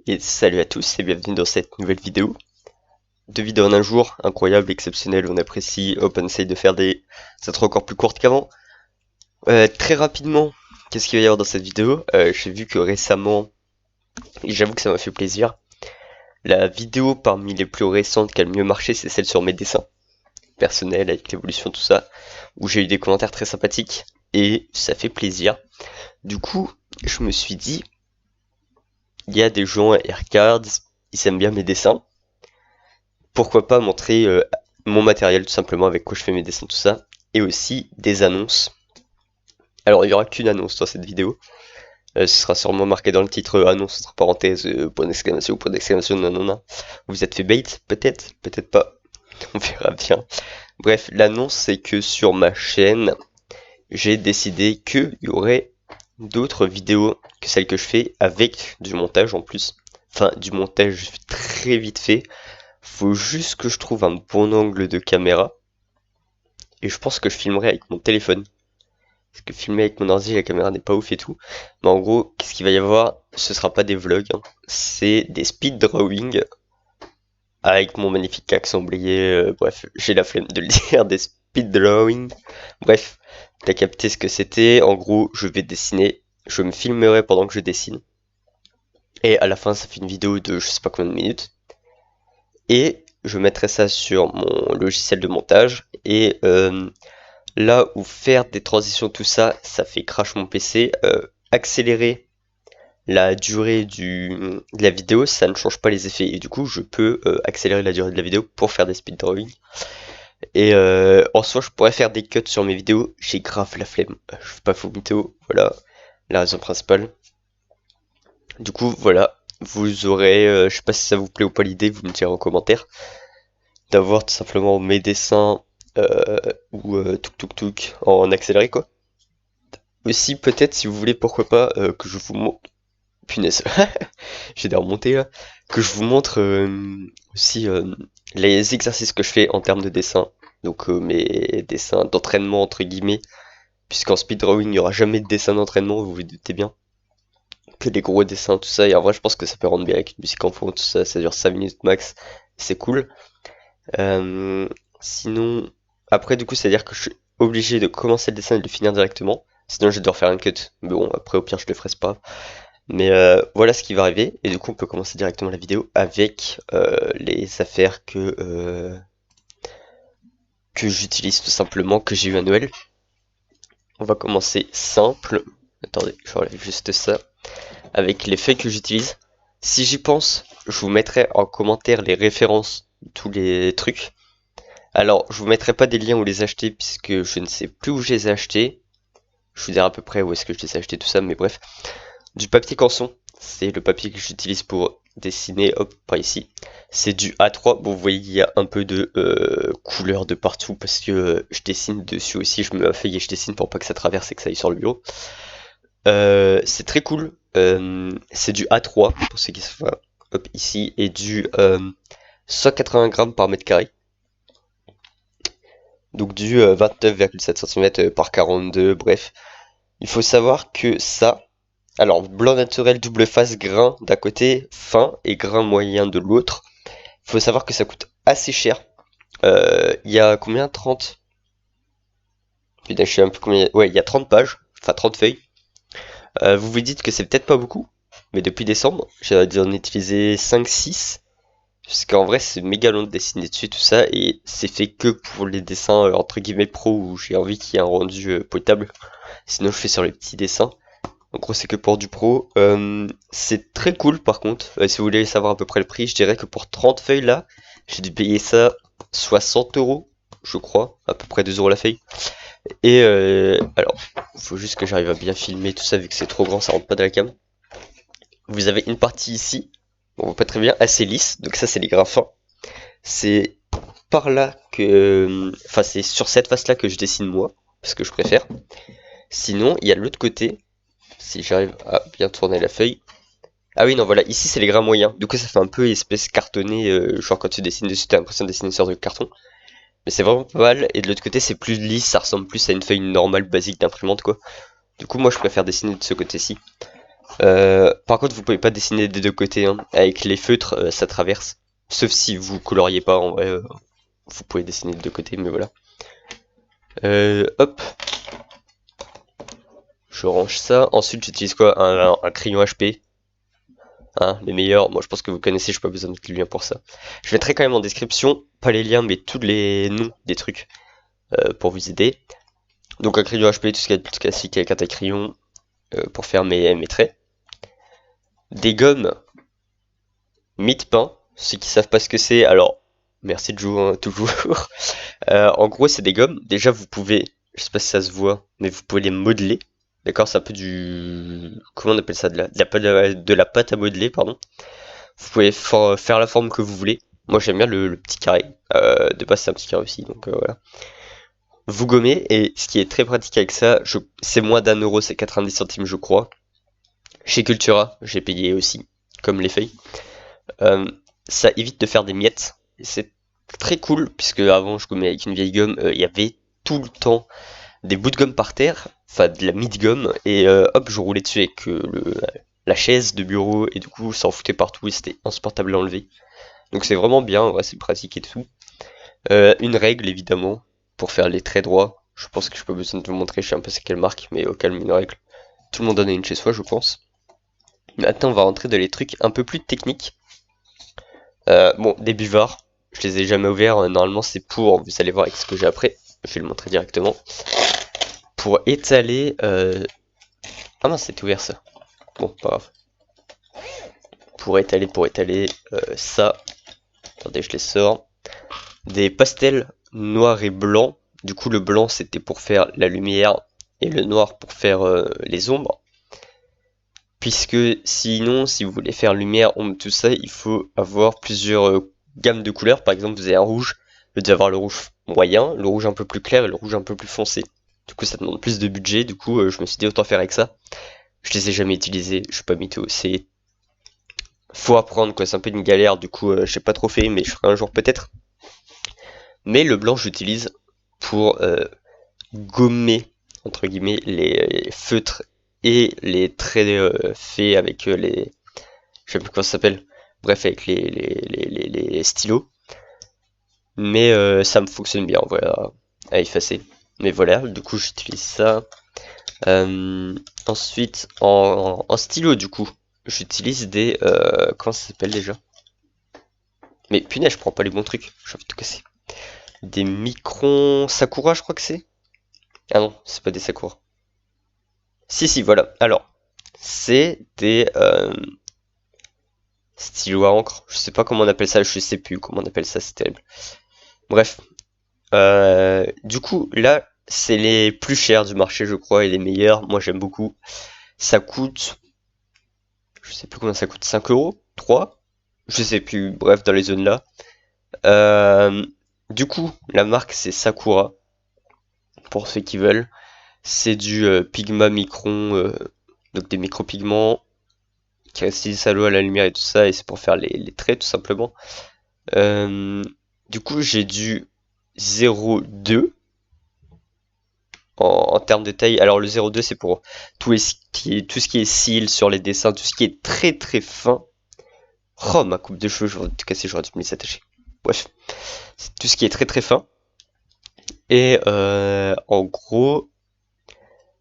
Et salut à tous et bienvenue dans cette nouvelle vidéo. Deux vidéos en un jour, incroyable, exceptionnel, on apprécie, hop on essaye de faire des intros encore plus courtes qu'avant. Très rapidement, qu'est-ce qu'il va y avoir dans cette vidéo? J'ai vu que récemment, et j'avoue que ça m'a fait plaisir, la vidéo parmi les plus récentes qui a le mieux marché, c'est celle sur mes dessins personnels avec l'évolution tout ça, où j'ai eu des commentaires très sympathiques et ça fait plaisir. Du coup, je me suis dit, il y a des gens, ils regardent, ils aiment bien mes dessins. Pourquoi pas montrer mon matériel tout simplement avec quoi je fais mes dessins tout ça, et aussi des annonces. Alors il n'y aura qu'une annonce dans cette vidéo, ce sera sûrement marqué dans le titre annonce entre parenthèses, point d'exclamation, non non non. Vous êtes fait bait, peut-être, peut-être pas, on verra bien. Bref, l'annonce c'est que sur ma chaîne, j'ai décidé qu'il y aurait d'autres vidéos que celles que je fais avec du montage en plus. Enfin, du montage très vite fait. Faut juste que je trouve un bon angle de caméra. Et je pense que je filmerai avec mon téléphone. Parce que filmer avec mon ordi, la caméra n'est pas ouf et tout. Mais en gros, qu'est-ce qu'il va y avoir? Ce sera pas des vlogs, hein. C'est des speed drawing avec mon magnifique accent oublié. Bref, j'ai la flemme de le dire, des speed drawing. Bref, t'as capté ce que c'était. En gros, je vais dessiner. Je me filmerai pendant que je dessine. Et à la fin, ça fait une vidéo de je sais pas combien de minutes. Et je mettrai ça sur mon logiciel de montage. Et là où faire des transitions, tout ça, ça fait crash mon PC. Accélérer la durée de la vidéo, ça ne change pas les effets. Et du coup, je peux accélérer la durée de la vidéo pour faire des speed drawing. Et en soi, je pourrais faire des cuts sur mes vidéos. J'ai grave la flemme. Je fais pas faux vidéo. Voilà la raison principale. Du coup, voilà. Vous aurez, je sais pas si ça vous plaît ou pas l'idée, vous me direz en commentaire, d'avoir tout simplement mes dessins ou tuk en accéléré quoi. Aussi peut-être si vous voulez pourquoi pas que je vous montre, punaise, j'ai des remontées là, que je vous montre aussi les exercices que je fais en termes de dessin, donc mes dessins d'entraînement entre guillemets, puisqu'en speed drawing il n'y aura jamais de dessin d'entraînement, vous vous doutez bien, que des gros dessins tout ça, et en vrai je pense que ça peut rendre bien avec une musique en fond, tout ça, ça dure 5 minutes max, c'est cool. Euh, Sinon, après, du coup, c'est-à-dire que je suis obligé de commencer le dessin et de le finir directement. Sinon, je vais devoir faire un cut. Mais bon, après, au pire, je le ferai, c'est pas grave. Mais voilà ce qui va arriver. Et du coup, on peut commencer directement la vidéo avec les affaires que j'utilise tout simplement, que j'ai eu à Noël. On va commencer simple. Attendez, je relève juste ça. Avec les feuilles que j'utilise. Si j'y pense, je vous mettrai en commentaire les références de tous les trucs. Alors, je vous mettrai pas des liens où les acheter puisque je ne sais plus où je les ai achetés. Je vous dirai à peu près où est-ce que je les ai achetés, tout ça, mais bref. Du papier canson, c'est le papier que j'utilise pour dessiner, hop, par ici. C'est du A3, bon vous voyez il y a un peu de couleur de partout parce que je dessine dessus aussi, je me mets ma feuille et je dessine pour pas que ça traverse et que ça aille sur le bureau. C'est très cool, c'est du A3 pour ceux qui se voient, hop, ici, et du 180 grammes par mètre carré. Donc du 29,7 cm par 42, bref. Il faut savoir que ça, alors blanc naturel double face grain d'un côté, fin et grain moyen de l'autre. Il faut savoir que ça coûte assez cher. Il y a combien? 30? Putain, je sais un peu combien. Ouais, il y a 30 pages, enfin 30 feuilles. Vous vous dites que c'est peut-être pas beaucoup, mais depuis décembre, j'ai dû en utiliser 5-6. Parce qu'en vrai, c'est méga long de dessiner dessus, tout ça, et c'est fait que pour les dessins entre guillemets pro où j'ai envie qu'il y ait un rendu potable. Sinon, je fais sur les petits dessins. En gros, c'est que pour du pro. C'est très cool par contre. Si vous voulez savoir à peu près le prix, je dirais que pour 30 feuilles là, j'ai dû payer ça 60 euros, je crois, à peu près 2 euros la feuille. Et alors, faut juste que j'arrive à bien filmer tout ça vu que c'est trop grand, ça rentre pas dans la cam. Vous avez une partie ici, on voit pas très bien, assez lisse, donc ça c'est les grains fins. C'est par là que, enfin c'est sur cette face là que je dessine moi, parce que je préfère. Sinon, il y a l'autre côté, si j'arrive à bien tourner la feuille. Ah oui, non, voilà, ici c'est les grains moyens. Du coup, ça fait un peu espèce cartonné, genre quand tu dessines dessus, t'as l'impression de dessiner une sorte de carton. Mais c'est vraiment pas mal. Et de l'autre côté, c'est plus lisse, ça ressemble plus à une feuille normale, basique d'imprimante, quoi. Du coup, moi, je préfère dessiner de ce côté-ci. Par contre, vous pouvez pas dessiner des deux côtés, hein. Avec les feutres, ça traverse. Sauf si vous coloriez pas, en vrai, vous pouvez dessiner des deux côtés, mais voilà. Hop, je range ça. Ensuite, j'utilise quoi? Un crayon HP. Hein, les meilleurs. Moi, je pense que vous connaissez, je n'ai pas besoin de mettre le lien pour ça. Je mettrai quand même en description, pas les liens, mais tous les noms des trucs pour vous aider. Donc, un crayon HP, tout ce qui est plus classique avec un taille-crayon pour faire mes traits. Des gommes mie-de-pain. Ceux qui savent pas ce que c'est, alors merci de jouer hein, toujours. En gros, c'est des gommes. Déjà, vous pouvez, je sais pas si ça se voit, mais vous pouvez les modeler. D'accord, c'est un peu du, comment on appelle ça, de la pâte à modeler, pardon. Vous pouvez faire la forme que vous voulez. Moi, j'aime bien le petit carré. De base, c'est un petit carré aussi, donc voilà. Vous gommez, et ce qui est très pratique avec ça, c'est moins d'1 euro, c'est 90 centimes, je crois. Chez Cultura, j'ai payé aussi, comme les feuilles. Ça évite de faire des miettes. C'est très cool, puisque avant je gommais avec une vieille gomme, il y avait tout le temps des bouts de gomme par terre, enfin de la mie de gomme, et hop, je roulais dessus avec la chaise de bureau, et du coup ça en foutait partout, et c'était insupportable à enlever. Donc c'est vraiment bien, ouais, c'est pratique et tout. Une règle évidemment, pour faire les traits droits. Je pense que je n'ai pas besoin de vous montrer, je sais un peu c'est quelle marque, mais au calme une règle. Tout le monde en a une chez soi, je pense. Maintenant on va rentrer dans les trucs un peu plus techniques. Bon, des buvards, je les ai jamais ouverts, normalement c'est pour, vous allez voir avec ce que j'ai après, je vais le montrer directement, pour étaler, ah non c'est ouvert ça, bon pas grave, pour étaler ça, attendez je les sors, des pastels noirs et blancs, du coup le blanc c'était pour faire la lumière, et le noir pour faire les ombres, puisque sinon si vous voulez faire lumière, ombre, tout ça, il faut avoir plusieurs gamme de couleurs. Par exemple, vous avez un rouge, vous devez avoir le rouge moyen, le rouge un peu plus clair et le rouge un peu plus foncé. Du coup, ça demande plus de budget. Du coup, je me suis dit autant faire avec ça. Je les ai jamais utilisés, je suis pas mytho. C'est faut apprendre quoi, c'est un peu une galère. Du coup, j'ai pas trop fait, mais je ferai un jour peut-être. Mais le blanc, j'utilise pour gommer entre guillemets les feutres et les traits faits avec les, je sais plus comment ça s'appelle. Bref, avec les stylos. Mais ça me fonctionne bien, voilà, à effacer. Mais voilà, du coup j'utilise ça. Ensuite, en stylo, du coup, j'utilise des... comment ça s'appelle déjà? Mais punaise, je prends pas les bons trucs, j'ai envie de tout casser. Des Micron Sakura, je crois que c'est? Ah non, c'est pas des Sakura. Si, voilà. Alors, c'est des stylos à encre. Je sais pas comment on appelle ça, je sais plus comment on appelle ça, c'est terrible. Bref, du coup, là, c'est les plus chers du marché, je crois, et les meilleurs. Moi, j'aime beaucoup. Ça coûte, je sais plus combien ça coûte, 5 euros, 3, je sais plus, bref, dans les zones là. Du coup, la marque, c'est Sakura, pour ceux qui veulent. C'est du Pigma Micron, donc des micropigments qui résistent à l'eau, à la lumière et tout ça, et c'est pour faire les traits, tout simplement. Du coup, j'ai du 0,2. En termes de taille. Alors le 0,2 c'est pour tout ce qui est cils sur les dessins, tout ce qui est très très fin. Oh ma coupe de cheveux, j'aurais tout cassé, j'aurais dû me les attacher. Bref, c'est tout ce qui est très très fin. Et en gros,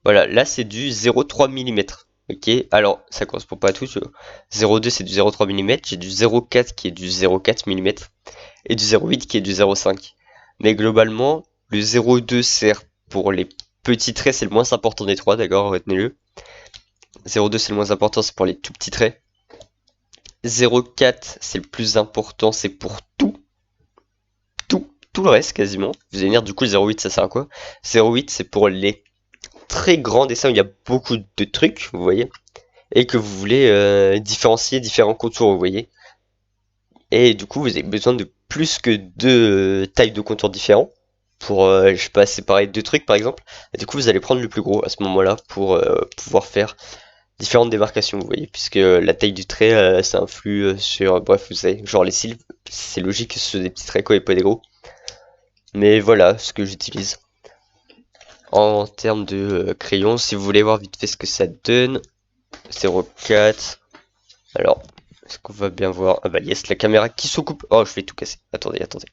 voilà, là c'est du 0,3 mm. Ok, alors ça correspond pas à tout. 0,2 c'est du 0,3 mm, j'ai du 0,4 qui est du 0,4 mm et du 0,8 qui est du 0,5. Mais globalement, le 0,2 sert pour les petits traits, c'est le moins important des trois, d'accord, retenez-le. 0,2 c'est le moins important, c'est pour les tout petits traits. 0,4 c'est le plus important, c'est pour tout le reste quasiment. Vous allez dire du coup le 0,8 ça sert à quoi? 0,8 c'est pour les très grands dessins où il y a beaucoup de trucs, vous voyez, et que vous voulez différencier différents contours, vous voyez. Et du coup vous avez besoin de plus que deux tailles de contours différents pour, je sais pas, séparer deux trucs par exemple. Et du coup vous allez prendre le plus gros à ce moment-là pour pouvoir faire différentes démarcations, vous voyez, puisque la taille du trait, ça influe sur, bref, vous savez, genre les cils, c'est logique que ce soit des petits traits quoi et pas des gros. Mais voilà ce que j'utilise. En termes de crayon, si vous voulez voir vite fait ce que ça donne, 0,4. Alors, est-ce qu'on va bien voir? Ah bah yes, la caméra qui se coupe. Oh, je vais tout casser. Attendez, attendez.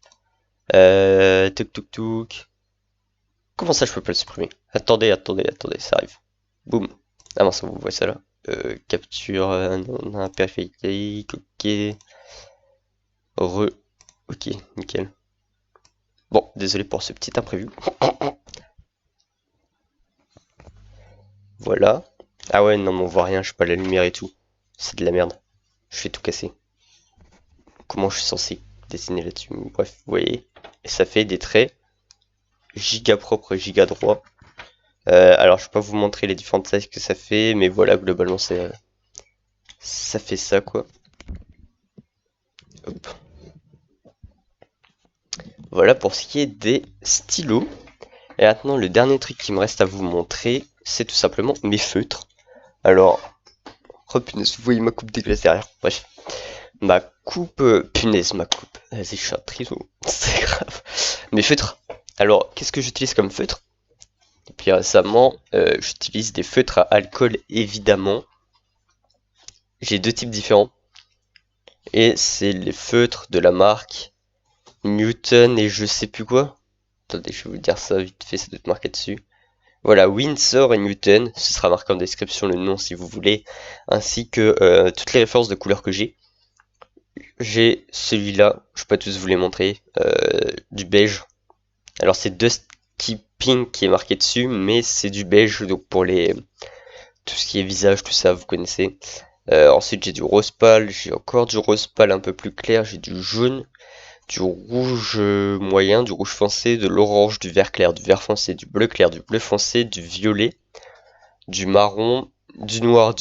Tuk tuk tuk. Comment ça, je peux pas le supprimer? Attendez, attendez, attendez, ça arrive. Boum. Ah mince, vous voyez ça là. Capture, non, périphérique, ok. Ok, nickel. Bon, désolé pour ce petit imprévu. Voilà. Ah ouais, non, mais on voit rien, je sais pas la lumière et tout. C'est de la merde. Je vais tout casser. Comment je suis censé dessiner là-dessus? Bref, vous voyez. Et ça fait des traits giga propres, giga droits. Alors, je vais pas vous montrer les différentes tailles que ça fait, mais voilà, globalement, ça fait ça, quoi. Hop. Voilà pour ce qui est des stylos. Et maintenant, le dernier truc qui me reste à vous montrer, c'est tout simplement mes feutres. Alors, oh punaise, vous voyez ma coupe dégueulasse derrière. Bref, ma coupe, punaise, ma coupe. Vas-y, je suis un triso, c'est grave. Mes feutres. Alors, qu'est-ce que j'utilise comme feutre? Depuis récemment, j'utilise des feutres à alcool, évidemment. J'ai deux types différents. Et c'est les feutres de la marque Newton et je sais plus quoi. Attendez, je vais vous dire ça vite fait, ça doit être marqué dessus. Voilà, Windsor et Newton, ce sera marqué en description le nom si vous voulez, ainsi que toutes les références de couleurs que j'ai. J'ai celui-là, je peux pas tous vous les montrer, du beige. Alors c'est Dusty Pink qui est marqué dessus, mais c'est du beige, donc pour tout ce qui est visage, tout ça, vous connaissez. Ensuite j'ai du rose pâle, j'ai encore du rose pâle un peu plus clair, j'ai du jaune, du rouge moyen, du rouge foncé, de l'orange, du vert clair, du vert foncé, du bleu clair, du bleu foncé, du violet, du marron, du noir,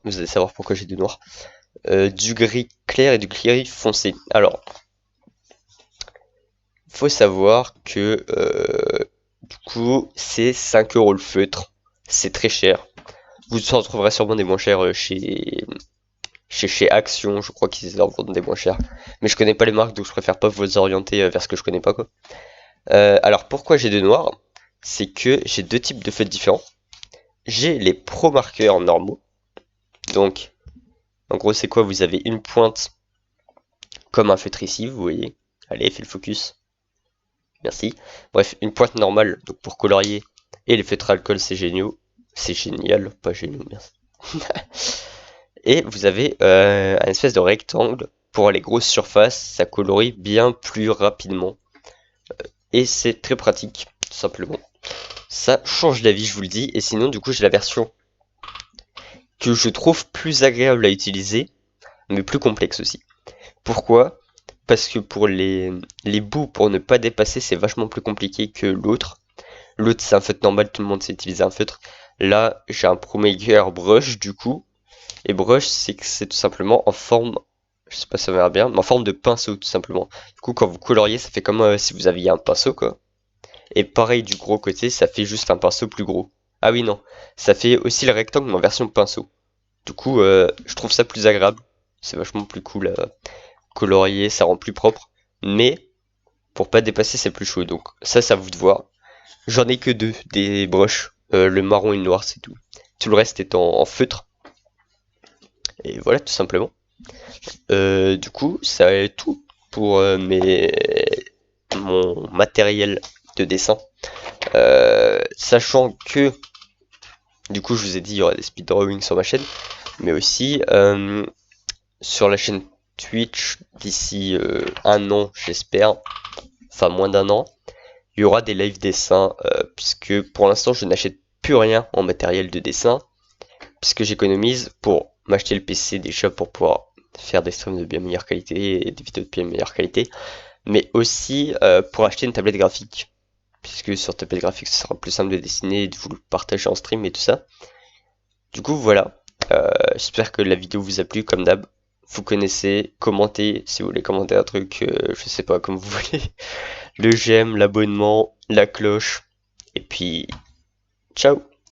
vous allez savoir pourquoi j'ai du noir, du gris clair et du gris foncé. Alors, faut savoir que du coup c'est 5 € le feutre, c'est très cher. Vous en trouverez sûrement des moins chers chez Action, je crois qu'ils en vendent des moins chers. Mais je connais pas les marques, donc je préfère pas vous orienter vers ce que je connais pas, quoi. Alors pourquoi j'ai deux noirs? C'est que j'ai deux types de feutres différents. J'ai les pro marqueurs normaux. Donc, en gros, c'est quoi? Vous avez une pointe comme un feutre ici, vous voyez. Allez, fais le focus. Merci. Bref, une pointe normale, donc pour colorier. Et les feutres alcool, c'est génial. C'est génial, pas génial, merci. Et vous avez un espèce de rectangle pour les grosses surfaces, ça colorie bien plus rapidement. Et c'est très pratique, tout simplement. Ça change la vie, je vous le dis. Et sinon, du coup, j'ai la version que je trouve plus agréable à utiliser, mais plus complexe aussi. Pourquoi? Parce que pour les bouts, pour ne pas dépasser, c'est vachement plus compliqué que l'autre. L'autre, c'est un feutre normal, tout le monde sait utiliser un feutre. Là, j'ai un ProMaker brush, du coup. Et brush, c'est que c'est tout simplement en forme, je sais pas si ça va bien, mais en forme de pinceau, tout simplement. Du coup, quand vous coloriez, ça fait comme si vous aviez un pinceau, quoi. Et pareil, du gros côté, ça fait juste un pinceau plus gros. Ah oui, non. Ça fait aussi le rectangle, mais en version pinceau. Du coup, je trouve ça plus agréable. C'est vachement plus cool à colorier, ça rend plus propre. Mais, pour pas dépasser, c'est plus chaud. Donc, ça, c'est à vous de voir. J'en ai que deux, des brushes. Le marron et le noir, c'est tout. Tout le reste est en feutre. Et voilà, tout simplement. Du coup, ça est tout pour mon matériel de dessin. Sachant que, du coup, je vous ai dit, il y aura des speed drawings sur ma chaîne, mais aussi sur la chaîne Twitch d'ici un an, j'espère, enfin moins d'un an, il y aura des live dessins, puisque pour l'instant, je n'achète plus rien en matériel de dessin, puisque j'économise pour m'acheter le PC déjà pour pouvoir faire des streams de bien meilleure qualité et des vidéos de bien meilleure qualité, mais aussi pour acheter une tablette graphique, puisque sur tablette graphique ce sera plus simple de dessiner et de vous le partager en stream et tout ça. Du coup voilà, j'espère que la vidéo vous a plu comme d'hab. Vous connaissez, commentez si vous voulez commenter un truc, je sais pas, comme vous voulez. Le j'aime, l'abonnement, la cloche, et puis ciao.